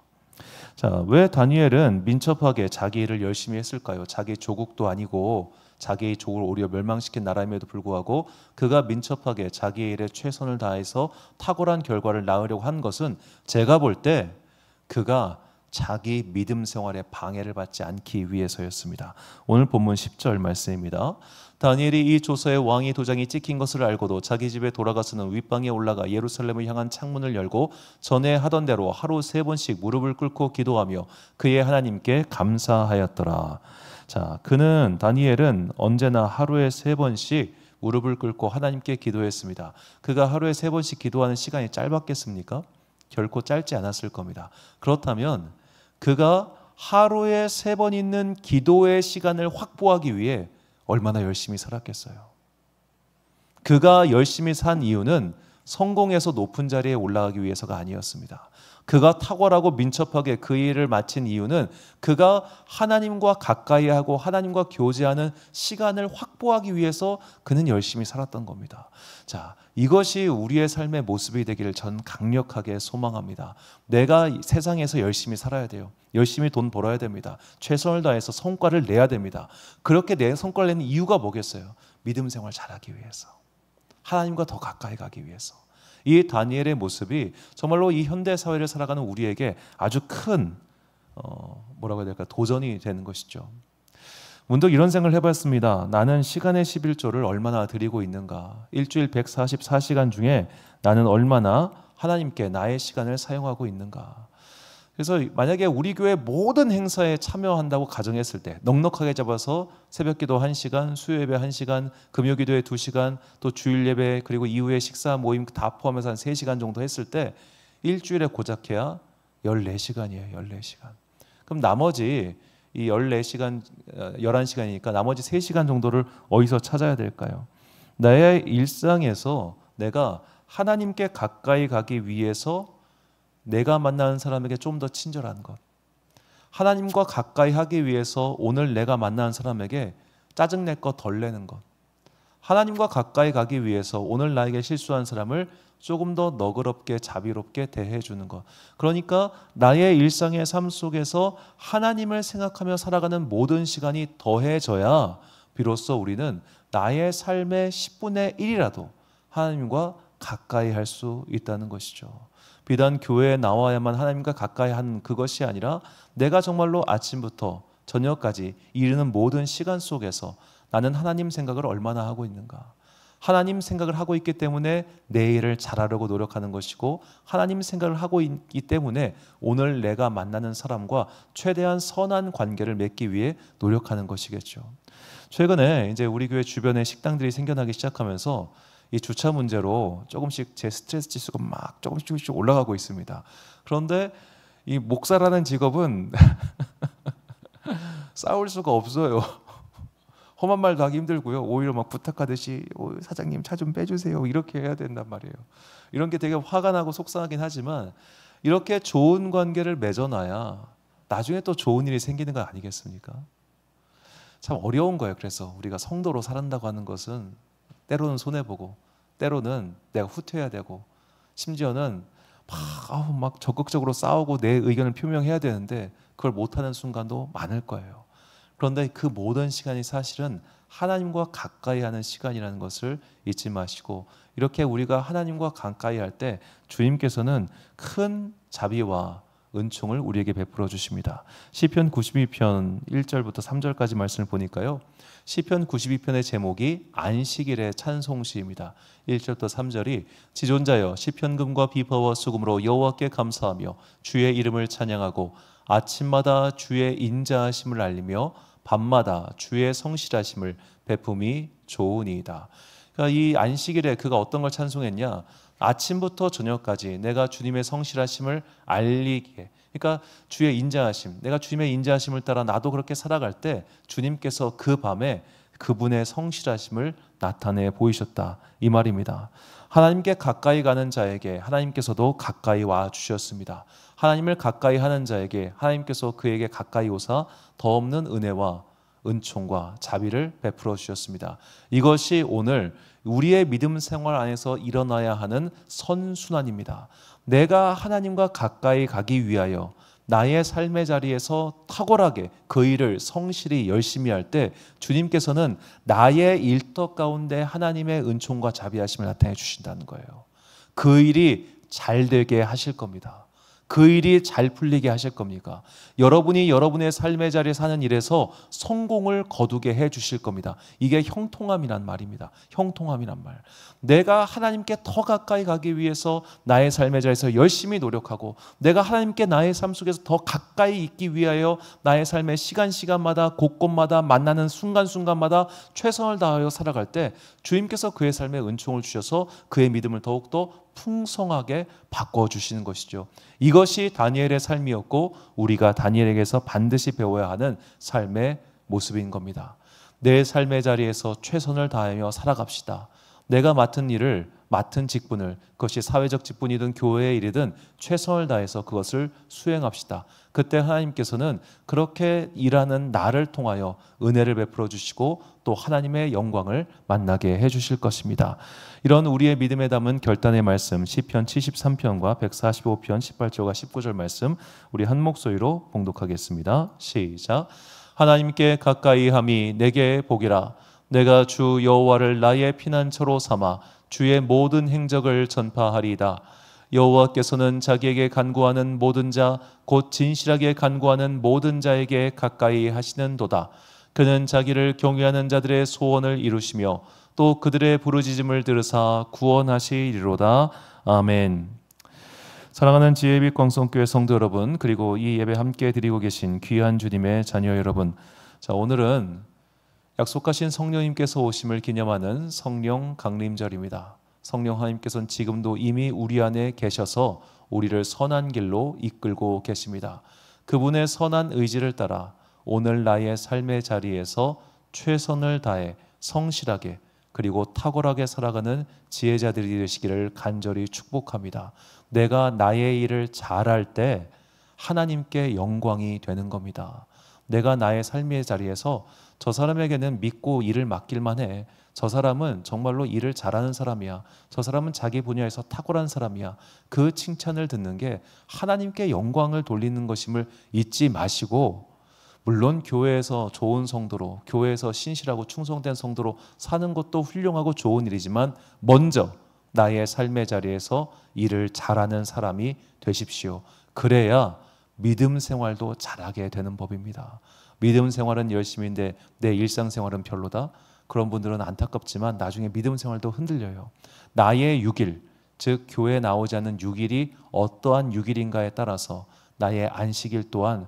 자, 왜 다니엘은 민첩하게 자기 일을 열심히 했을까요? 자기 조국도 아니고 자기의 조국을 오히려 멸망시킨 나라임에도 불구하고 그가 민첩하게 자기의 일에 최선을 다해서 탁월한 결과를 낳으려고 한 것은 제가 볼 때 그가 자기 믿음 생활에 방해를 받지 않기 위해서였습니다. 오늘 본문 10절 말씀입니다. 다니엘이 이 조서에 왕의 도장이 찍힌 것을 알고도 자기 집에 돌아가서는 윗방에 올라가 예루살렘을 향한 창문을 열고 전에 하던 대로 하루 3번씩 무릎을 꿇고 기도하며 그의 하나님께 감사하였더라. 자, 다니엘은 언제나 하루에 3번씩 무릎을 꿇고 하나님께 기도했습니다. 그가 하루에 3번씩 기도하는 시간이 짧았겠습니까? 결코 짧지 않았을 겁니다. 그렇다면 그가 하루에 3번 있는 기도의 시간을 확보하기 위해 얼마나 열심히 살았겠어요. 그가 열심히 산 이유는 성공해서 높은 자리에 올라가기 위해서가 아니었습니다. 그가 탁월하고 민첩하게 그 일을 마친 이유는 그가 하나님과 가까이 하고 하나님과 교제하는 시간을 확보하기 위해서 그는 열심히 살았던 겁니다. 자, 이것이 우리의 삶의 모습이 되기를 전 강력하게 소망합니다. 내가 세상에서 열심히 살아야 돼요. 열심히 돈 벌어야 됩니다. 최선을 다해서 성과를 내야 됩니다. 그렇게 내 성과를 내는 이유가 뭐겠어요? 믿음 생활 잘하기 위해서, 하나님과 더 가까이 가기 위해서. 이 다니엘의 모습이 정말로 이 현대 사회를 살아가는 우리에게 아주 큰 뭐라고 해야 될까, 도전이 되는 것이죠. 문득 이런 생각을 해봤습니다. 나는 시간의 11조를 얼마나 드리고 있는가? 일주일 144시간 중에 나는 얼마나 하나님께 나의 시간을 사용하고 있는가? 그래서 만약에 우리 교회 모든 행사에 참여한다고 가정했을 때 넉넉하게 잡아서 새벽기도 1시간, 수요예배 1시간, 금요기도에 2시간, 또 주일예배 그리고 이후에 식사 모임 다 포함해서 한 3시간 정도 했을 때 일주일에 고작해야 14시간이에요. 14시간. 그럼 나머지 이 14시간, 11시간이니까 나머지 3시간 정도를 어디서 찾아야 될까요? 나의 일상에서 내가 하나님께 가까이 가기 위해서 내가 만나는 사람에게 좀 더 친절한 것, 하나님과 가까이 하기 위해서 오늘 내가 만나는 사람에게 짜증낼 것 덜 내는 것, 하나님과 가까이 가기 위해서 오늘 나에게 실수한 사람을 조금 더 너그럽게 자비롭게 대해주는 것. 그러니까 나의 일상의 삶 속에서 하나님을 생각하며 살아가는 모든 시간이 더해져야 비로소 우리는 나의 삶의 10분의 1이라도 하나님과 가까이 할 수 있다는 것이죠. 비단 교회에 나와야만 하나님과 가까이 하는 그것이 아니라 내가 정말로 아침부터 저녁까지 이르는 모든 시간 속에서 나는 하나님 생각을 얼마나 하고 있는가? 하나님 생각을 하고 있기 때문에 내 일을 잘하려고 노력하는 것이고, 하나님 생각을 하고 있기 때문에 오늘 내가 만나는 사람과 최대한 선한 관계를 맺기 위해 노력하는 것이겠죠. 최근에 이제 우리 교회 주변에 식당들이 생겨나기 시작하면서 이 주차 문제로 조금씩 제 스트레스 지수가 막 조금씩 올라가고 있습니다. 그런데 이 목사라는 직업은 싸울 수가 없어요. 험한 말도 하기 힘들고요. 오히려 막 부탁하듯이 사장님 차 좀 빼주세요 이렇게 해야 된단 말이에요. 이런 게 되게 화가 나고 속상하긴 하지만 이렇게 좋은 관계를 맺어놔야 나중에 또 좋은 일이 생기는 거 아니겠습니까? 참 어려운 거예요. 그래서 우리가 성도로 살아간다고 하는 것은 때로는 손해보고 때로는 내가 후퇴해야 되고 심지어는 막 적극적으로 싸우고 내 의견을 표명해야 되는데 그걸 못하는 순간도 많을 거예요. 그런데 그 모든 시간이 사실은 하나님과 가까이 하는 시간이라는 것을 잊지 마시고 이렇게 우리가 하나님과 가까이 할 때 주님께서는 큰 자비와 은총을 우리에게 베풀어 주십니다. 시편 92편 1절부터 3절까지 말씀을 보니까요. 시편 92편의 제목이 안식일의 찬송시입니다. 1절부터 3절이 지존자여 시편금과 비파와 수금으로 여호와께 감사하며 주의 이름을 찬양하고 아침마다 주의 인자하심을 알리며 밤마다 주의 성실하심을 베품이 좋으니이다. 그러니까 이 안식일에 그가 어떤 걸 찬송했냐? 아침부터 저녁까지 내가 주님의 성실하심을 알리게. 그러니까 주의 인자하심, 내가 주님의 인자하심을 따라 나도 그렇게 살아갈 때 주님께서 그 밤에 그분의 성실하심을 나타내 보이셨다 이 말입니다. 하나님께 가까이 가는 자에게 하나님께서도 가까이 와 주셨습니다. 하나님을 가까이 하는 자에게 하나님께서 그에게 가까이 오사 더 없는 은혜와 은총과 자비를 베풀어 주셨습니다. 이것이 오늘 우리의 믿음 생활 안에서 일어나야 하는 선순환입니다. 내가 하나님과 가까이 가기 위하여 나의 삶의 자리에서 탁월하게 그 일을 성실히 열심히 할 때 주님께서는 나의 일터 가운데 하나님의 은총과 자비하심을 나타내 주신다는 거예요. 그 일이 잘 되게 하실 겁니다. 그 일이 잘 풀리게 하실 겁니까? 여러분이 여러분의 삶의 자리에 사는 일에서 성공을 거두게 해 주실 겁니다. 이게 형통함이란 말입니다. 형통함이란 말. 내가 하나님께 더 가까이 가기 위해서 나의 삶의 자리에서 열심히 노력하고 내가 하나님께 나의 삶 속에서 더 가까이 있기 위하여 나의 삶의 시간마다 곳곳마다 만나는 순간순간마다 최선을 다하여 살아갈 때 주님께서 그의 삶에 은총을 주셔서 그의 믿음을 더욱더 풍성하게 바꿔주시는 것이죠. 이것이 다니엘의 삶이었고 우리가 다니엘에게서 반드시 배워야 하는 삶의 모습인 겁니다. 내 삶의 자리에서 최선을 다하며 살아갑시다. 내가 맡은 일을 맡은 직분을 그것이 사회적 직분이든 교회의 일이든 최선을 다해서 그것을 수행합시다. 그때 하나님께서는 그렇게 일하는 나를 통하여 은혜를 베풀어 주시고 또 하나님의 영광을 만나게 해 주실 것입니다. 이런 우리의 믿음에 담은 결단의 말씀 시편 73편과 145편 18절과 19절 말씀 우리 한 목소리로 봉독하겠습니다. 시작. 하나님께 가까이 함이 내게 복이라. 내가 주 여호와를 나의 피난처로 삼아 주의 모든 행적을 전파하리이다. 여호와께서는 자기에게 간구하는 모든 자 곧 진실하게 간구하는 모든 자에게 가까이 하시는도다. 그는 자기를 경외하는 자들의 소원을 이루시며 또 그들의 부르짖음을 들으사 구원하시리로다. 아멘. 사랑하는 지혜빛 광성교회 성도 여러분, 그리고 이 예배 함께 드리고 계신 귀한 주님의 자녀 여러분, 자, 오늘은 약속하신 성령님께서 오심을 기념하는 성령 강림절입니다. 성령 하나님께서는 지금도 이미 우리 안에 계셔서 우리를 선한 길로 이끌고 계십니다. 그분의 선한 의지를 따라 오늘 나의 삶의 자리에서 최선을 다해 성실하게 그리고 탁월하게 살아가는 지혜자들이 되시기를 간절히 축복합니다. 내가 나의 일을 잘할 때 하나님께 영광이 되는 겁니다. 내가 나의 삶의 자리에서 저 사람에게는 믿고 일을 맡길만 해. 저 사람은 정말로 일을 잘하는 사람이야. 저 사람은 자기 분야에서 탁월한 사람이야. 그 칭찬을 듣는 게 하나님께 영광을 돌리는 것임을 잊지 마시고, 물론 교회에서 좋은 성도로, 교회에서 신실하고 충성된 성도로 사는 것도 훌륭하고 좋은 일이지만 먼저 나의 삶의 자리에서 일을 잘하는 사람이 되십시오. 그래야 믿음 생활도 잘하게 되는 법입니다. 믿음 생활은 열심인데 내 일상생활은 별로다? 그런 분들은 안타깝지만 나중에 믿음 생활도 흔들려요. 나의 6일, 즉 교회에 나오지 않는 6일이 어떠한 6일인가에 따라서 나의 안식일 또한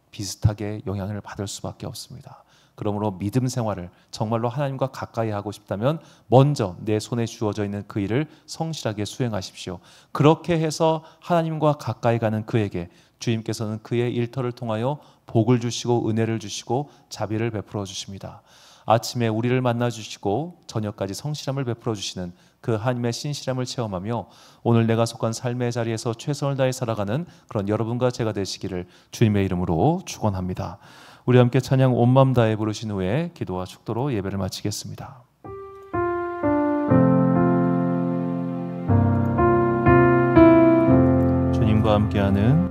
비슷하게 영향을 받을 수밖에 없습니다. 그러므로 믿음 생활을 정말로 하나님과 가까이 하고 싶다면 먼저 내 손에 주어져 있는 그 일을 성실하게 수행하십시오. 그렇게 해서 하나님과 가까이 가는 그에게 주님께서는 그의 일터를 통하여 복을 주시고 은혜를 주시고 자비를 베풀어 주십니다. 아침에 우리를 만나 주시고 저녁까지 성실함을 베풀어 주시는 그 하나님의 신실함을 체험하며 오늘 내가 속한 삶의 자리에서 최선을 다해 살아가는 그런 여러분과 제가 되시기를 주님의 이름으로 축원합니다. 우리 함께 찬양 온 마음 다해 부르신 후에 기도와 축도로 예배를 마치겠습니다. 주님과 함께하는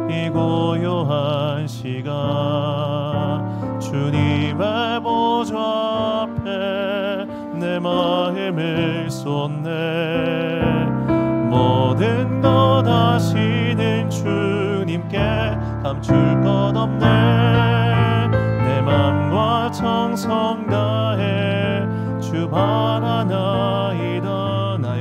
이 고요한 시간 주님의 보좌 앞에 내 마음을 쏟네 모든 것 아시는 주님께 감출 것 없네 내 맘과 정성 다해 주 바라나이다 나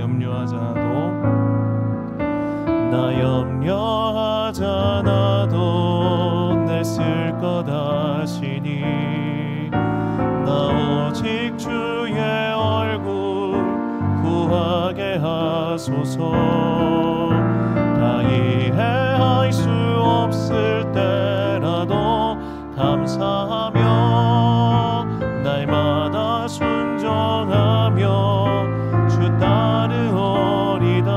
염려하지 않아도 내 쓸 것 아시니 나 오직 주의 얼굴 구하게 하소서 다 이해할 수 없을 때라도 감사하며 날마다 순종하며 주 따르오리다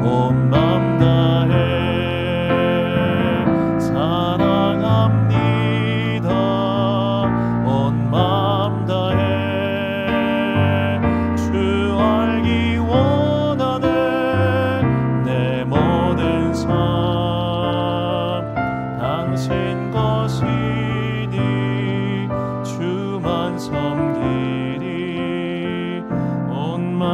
온 맘 다해 사랑합니다 온 맘 다해 주 알기 원하네 내 모든 삶 당신 것이니 주만 섬기리 온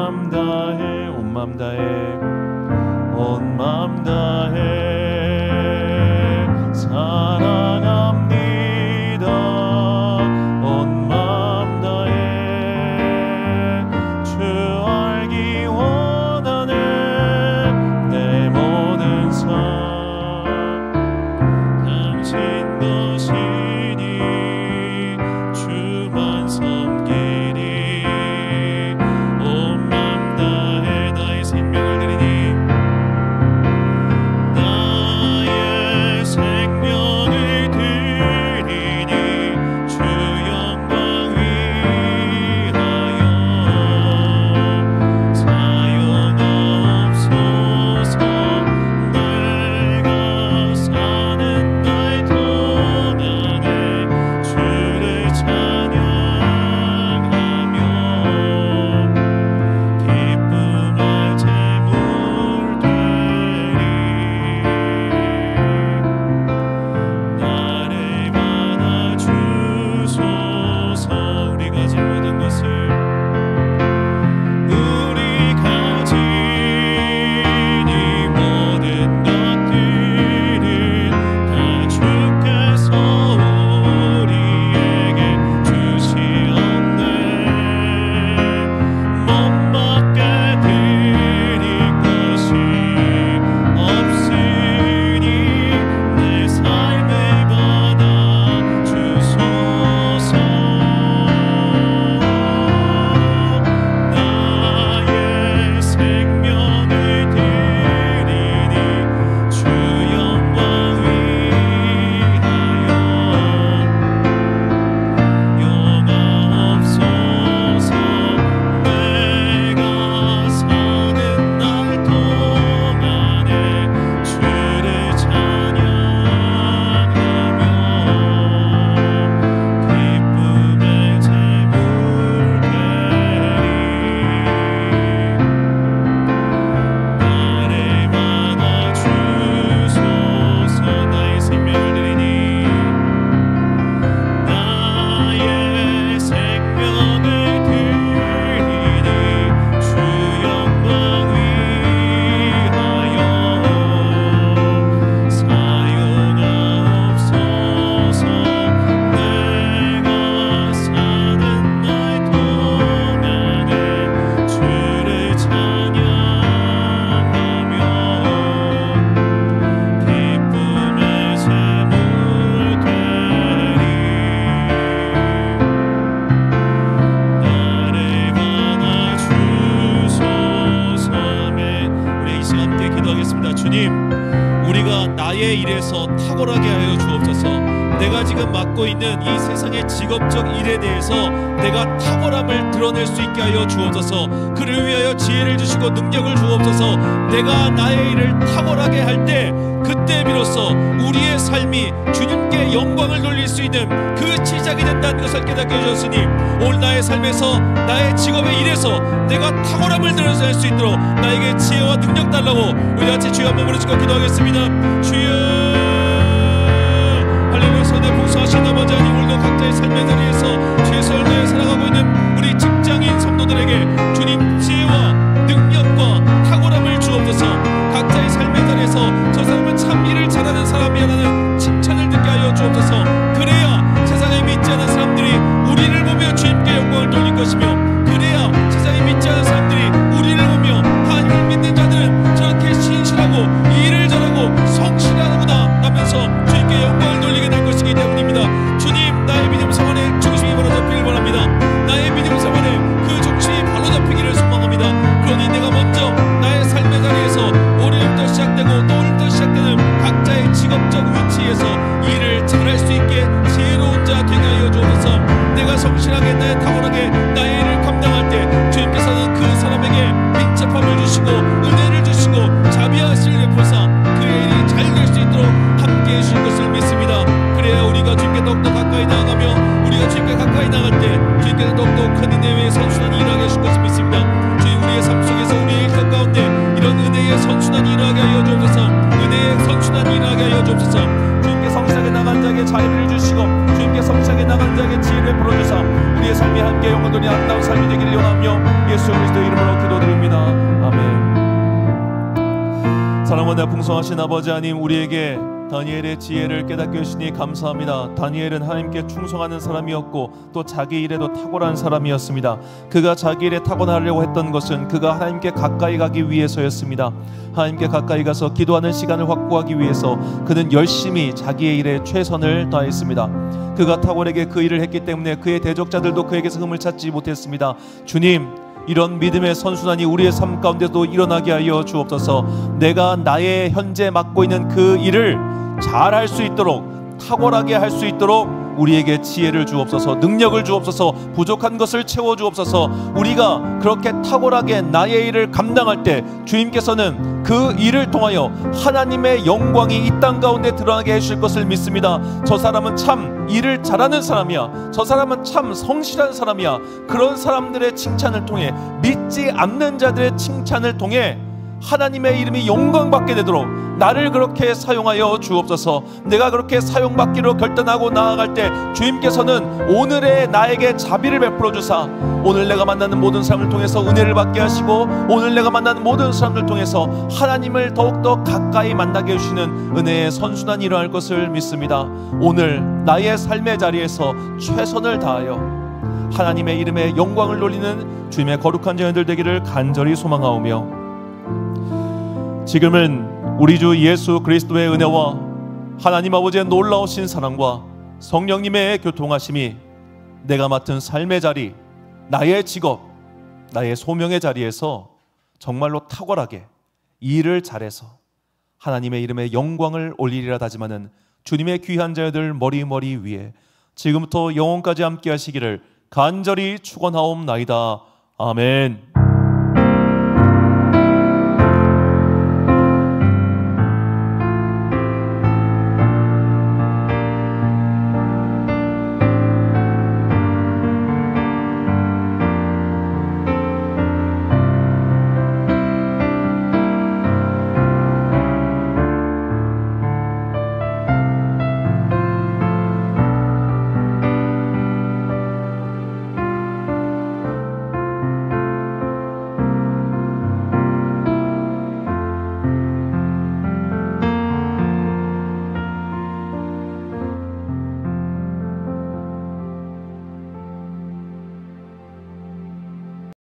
맘 다해 나의 생명을 드리니 나의 일에서 탁월하게 하여 주옵소서. 내가 지금 맡고 있는 이 세상의 직업적 일에 대해서 내가 탁월함을 드러낼 수 있게 하여 주옵소서. 그를 위하여 지혜를 주시고 능력을 주옵소서. 내가 나의 일을 탁월하게 할 때 그때 비로소 우리의 삶이 주님께 영광을 돌릴 수 있는 그 시작이 된다는 것을 깨닫게 해주셨으니 오늘 나의 삶에서 나의 직업의 일에서 내가 탁월함을 드러낼 수 있도록 나에게 지혜와 능력 달라고 우리 같이 주여 한번 부르짖고 기도하겠습니다. 주여 할렐루야. 선에 복수하신 아버지 하나님, 오늘도 각자의 삶의 자리에서 최선을 다해 살아가고 있는 우리 직장인 성도들에게 주님 지혜와 능력과 탁월함을 주옵소서. 각자의 삶의 자리에서 저 사람은 참 일을 잘하는 사람이라는 칭찬을 듣게 하여 주옵소서. 그래야 세상에 믿지 않은 사람들이 우리를 보며 주님께 영광을 돌릴 것이며, 그래야 세상에 믿지 않은 사람들이 우리를 보며 하나님을 믿는 자들은 저렇게 신실하고 일을 잘하고 성실하구나 하면서 주님께 영광을 돌리게 될 것이기 때문입니다. 주님, 나의 믿음 생활의 중심이 바로 잡히길 바랍니다. 나의 믿음 생활의 그 중심이 바로 잡히기를 소망합니다. 그러니 내가 먼저 나의 삶의 자리에서 오늘부터 시작되고 또 오늘부터 시작되는 각자의 직업적 위치에서 일을 잘할 수 있게 지혜로운 자 되게 하여 주옵소서. 내가 성실하게 나의 탁월하게 나의 일을 감당할 때 주님께서는 그 사람에게 민첩함을 주시고 은혜를 주시고 자비하실 베푸사 그의 일이 잘 될 수 있도록 함께해 주실 것을 믿습니다. 그래야 우리가 주님께 더욱더 가까이 나아가며 우리가 주님께 가까이 나갈 때 주님께서 더욱더 큰 은혜의 선순환이 일하게 하실 것을 믿습니다. 주님, 우리의 삶 속에서 우리의 일터 가운데 이런 은혜의 선순환이 일하게 하여 주옵소서. 은혜의 선순환이 일하게 하여 주옵소서. 주님께 성실하게 나간 자에게 자유를 주시고 주님께 성실하게 나간 자에게 지혜를 풀어주사 우리의 삶이 함께 영원히 아름다운 삶이 되기를 원하며 예수 그리스도 이름으로 기도드립니다. 아멘. 사랑과 풍성하신 아버지 하나님, 우리에게 다니엘의 지혜를 깨닫게 해주시니 감사합니다. 다니엘은 하나님께 충성하는 사람이었고 또 자기 일에도 탁월한 사람이었습니다. 그가 자기 일에 탁월하려고 했던 것은 그가 하나님께 가까이 가기 위해서였습니다. 하나님께 가까이 가서 기도하는 시간을 확보하기 위해서 그는 열심히 자기의 일에 최선을 다했습니다. 그가 탁월하게 그 일을 했기 때문에 그의 대적자들도 그에게서 흠을 찾지 못했습니다. 주님, 이런 믿음의 선순환이 우리의 삶 가운데도 일어나게 하여 주옵소서. 내가 나의 현재 맡고 있는 그 일을 잘할 수 있도록, 탁월하게 할 수 있도록 우리에게 지혜를 주옵소서. 능력을 주옵소서. 부족한 것을 채워주옵소서. 우리가 그렇게 탁월하게 나의 일을 감당할 때 주님께서는 그 일을 통하여 하나님의 영광이 이 땅 가운데 드러나게 해주실 것을 믿습니다. 저 사람은 참 일을 잘하는 사람이야, 저 사람은 참 성실한 사람이야, 그런 사람들의 칭찬을 통해, 믿지 않는 자들의 칭찬을 통해 하나님의 이름이 영광받게 되도록 나를 그렇게 사용하여 주옵소서. 내가 그렇게 사용받기로 결단하고 나아갈 때 주님께서는 오늘의 나에게 자비를 베풀어 주사 오늘 내가 만나는 모든 사람을 통해서 은혜를 받게 하시고 오늘 내가 만나는 모든 사람들 통해서 하나님을 더욱더 가까이 만나게 해주시는 은혜의 선순환이 일어날 것을 믿습니다. 오늘 나의 삶의 자리에서 최선을 다하여 하나님의 이름에 영광을 돌리는 주님의 거룩한 자녀들 되기를 간절히 소망하오며, 지금은 우리 주 예수 그리스도의 은혜와 하나님 아버지의 놀라우신 사랑과 성령님의 교통하심이 내가 맡은 삶의 자리, 나의 직업, 나의 소명의 자리에서 정말로 탁월하게 일을 잘해서 하나님의 이름에 영광을 올리리라 다짐하는 주님의 귀한 자녀들 머리 위에 지금부터 영원까지 함께 하시기를 간절히 축원하옵나이다. 아멘.